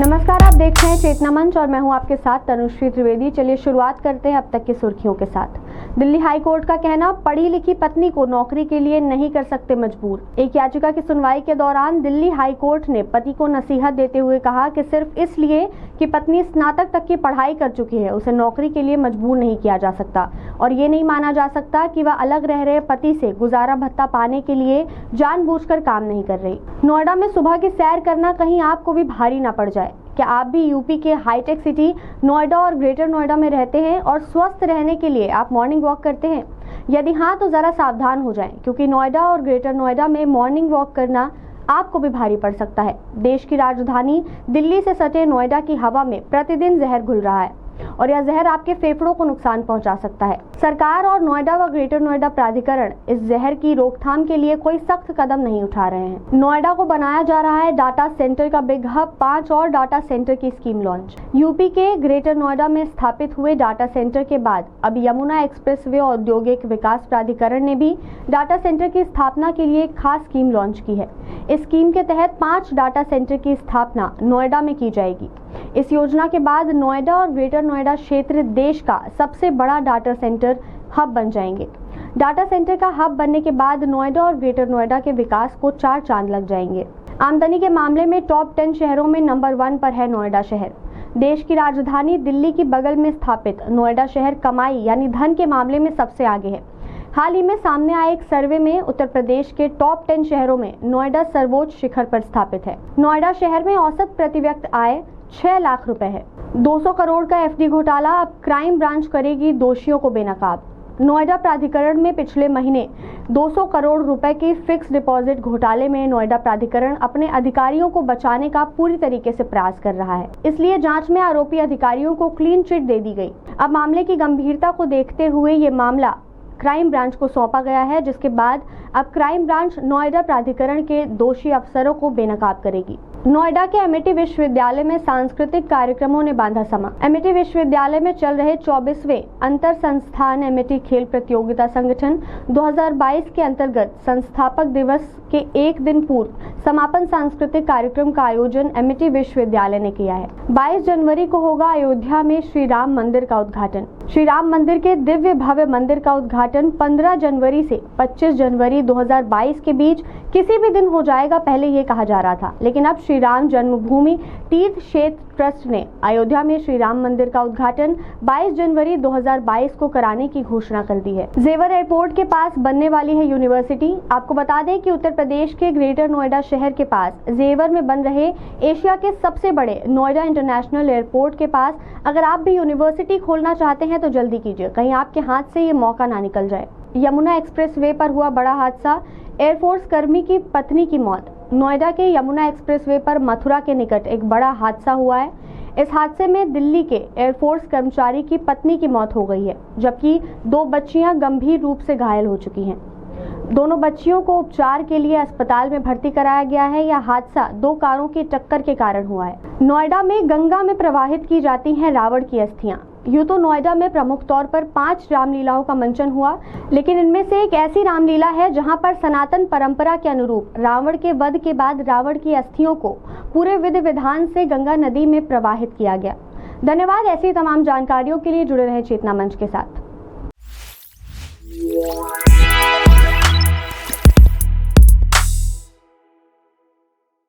नमस्कार, आप देख रहे हैं चेतना मंच और मैं हूं आपके साथ तनुश्री त्रिवेदी। चलिए शुरुआत करते हैं अब तक की सुर्खियों के साथ। दिल्ली हाई कोर्ट का कहना, पढ़ी लिखी पत्नी को नौकरी के लिए नहीं कर सकते मजबूर। एक याचिका की सुनवाई के दौरान दिल्ली हाई कोर्ट ने पति को नसीहत देते हुए कहा कि सिर्फ इसलिए कि पत्नी स्नातक तक की पढ़ाई कर चुकी है उसे नौकरी के लिए मजबूर नहीं किया जा सकता और ये नहीं माना जा सकता कि वह अलग रह रहे पति से गुजारा भत्ता पाने के लिए जानबूझकर काम नहीं कर रही। नोएडा में सुबह की सैर करना कहीं आपको भी भारी ना पड़ जाए। क्या आप भी यूपी के हाईटेक सिटी नोएडा और ग्रेटर नोएडा में रहते हैं और स्वस्थ रहने के लिए आप मॉर्निंग वॉक करते हैं? यदि हाँ, तो ज़रा सावधान हो जाएं, क्योंकि नोएडा और ग्रेटर नोएडा में मॉर्निंग वॉक करना आपको भी भारी पड़ सकता है। देश की राजधानी दिल्ली से सटे नोएडा की हवा में प्रतिदिन जहर घुल रहा है और यह जहर आपके फेफड़ों को नुकसान पहुंचा सकता है। सरकार और नोएडा व ग्रेटर नोएडा प्राधिकरण इस जहर की रोकथाम के लिए कोई सख्त कदम नहीं उठा रहे हैं। नोएडा को बनाया जा रहा है डाटा सेंटर का बिग हब। 5 और डाटा सेंटर की स्कीम लॉन्च। यूपी के ग्रेटर नोएडा में स्थापित हुए डाटा सेंटर के बाद अब यमुना एक्सप्रेसवे औद्योगिक विकास प्राधिकरण ने भी डाटा सेंटर की स्थापना के लिए एक खास स्कीम लॉन्च की है। इस स्कीम के तहत 5 डाटा सेंटर की स्थापना नोएडा में की जाएगी। इस योजना के बाद नोएडा और ग्रेटर नोएडा क्षेत्र देश का सबसे बड़ा डाटा सेंटर हब बन जाएंगे। डाटा सेंटर का हब बनने के बाद नोएडा और ग्रेटर नोएडा के विकास को 4 चांद लग जाएंगे। आमदनी के मामले में टॉप 10 शहरों में नंबर 1 पर है नोएडा शहर। देश की राजधानी दिल्ली की बगल में स्थापित नोएडा शहर कमाई यानी धन के मामले में सबसे आगे है। हाल ही में सामने आए एक सर्वे में उत्तर प्रदेश के टॉप 10 शहरों में नोएडा सर्वोच्च शिखर पर स्थापित है। नोएडा शहर में औसत प्रति व्यक्ति आय 6 लाख रुपए है। 200 करोड़ का एफडी घोटाला, अब क्राइम ब्रांच करेगी दोषियों को बेनकाब। नोएडा प्राधिकरण में पिछले महीने 200 करोड़ रुपए की फिक्स डिपॉजिट घोटाले में नोएडा प्राधिकरण अपने अधिकारियों को बचाने का पूरी तरीके से प्रयास कर रहा है। इसलिए जांच में आरोपी अधिकारियों को क्लीन चिट दे दी गई। अब मामले की गंभीरता को देखते हुए ये मामला क्राइम ब्रांच को सौंपा गया है, जिसके बाद अब क्राइम ब्रांच नोएडा प्राधिकरण के दोषी अफसरों को बेनकाब करेगी। नोएडा के एमिटी विश्वविद्यालय में सांस्कृतिक कार्यक्रमों ने बांधा समा। एमिटी विश्वविद्यालय में चल रहे 24वें अंतर संस्थान एमिटी खेल प्रतियोगिता संगठन 2022 के अंतर्गत संस्थापक दिवस के एक दिन पूर्व समापन सांस्कृतिक कार्यक्रम का आयोजन एमिटी विश्वविद्यालय ने किया है। 22 जनवरी को होगा अयोध्या में श्री राम मंदिर का उद्घाटन। श्री राम मंदिर के दिव्य भव्य मंदिर का उद्घाटन 15 जनवरी से 25 जनवरी 2022 के बीच किसी भी दिन हो जाएगा, पहले ये कहा जा रहा था। लेकिन अब श्री राम जन्मभूमि तीर्थ क्षेत्र ट्रस्ट ने अयोध्या में श्री राम मंदिर का उद्घाटन 22 जनवरी 2022 को कराने की घोषणा कर दी है। जेवर एयरपोर्ट के पास बनने वाली है यूनिवर्सिटी। आपको बता दें कि उत्तर प्रदेश के ग्रेटर नोएडा शहर के पास जेवर में बन रहे एशिया के सबसे बड़े नोएडा इंटरनेशनल एयरपोर्ट के पास अगर आप भी यूनिवर्सिटी खोलना चाहते हैं तो जल्दी कीजिए, कहीं आपके हाथ से ये मौका ना निकल जाए। यमुना एक्सप्रेसवे पर हुआ बड़ा हादसा, एयरफोर्स कर्मी की पत्नी की मौत। नोएडा के यमुना एक्सप्रेसवे पर मथुरा के निकट एक बड़ा हादसा हुआ है। इस हादसे में दिल्ली के एयरफोर्स कर्मचारी की पत्नी की मौत हो गई है, जबकि 2 बच्चियां गंभीर रूप से घायल हो चुकी हैं। दोनों बच्चियों को उपचार के लिए अस्पताल में भर्ती कराया गया है। यह हादसा 2 कारों की टक्कर के कारण हुआ है। नोएडा में गंगा में प्रवाहित की जाती हैं रावण की अस्थियां। यूं तो नोएडा में प्रमुख तौर पर 5 रामलीलाओं का मंचन हुआ, लेकिन इनमें से एक ऐसी रामलीला है जहां पर सनातन परंपरा के अनुरूप रावण के वध के बाद रावण की अस्थियों को पूरे विधि विधान से गंगा नदी में प्रवाहित किया गया। धन्यवाद। ऐसी तमाम जानकारियों के लिए जुड़े रहें चेतना मंच के साथ।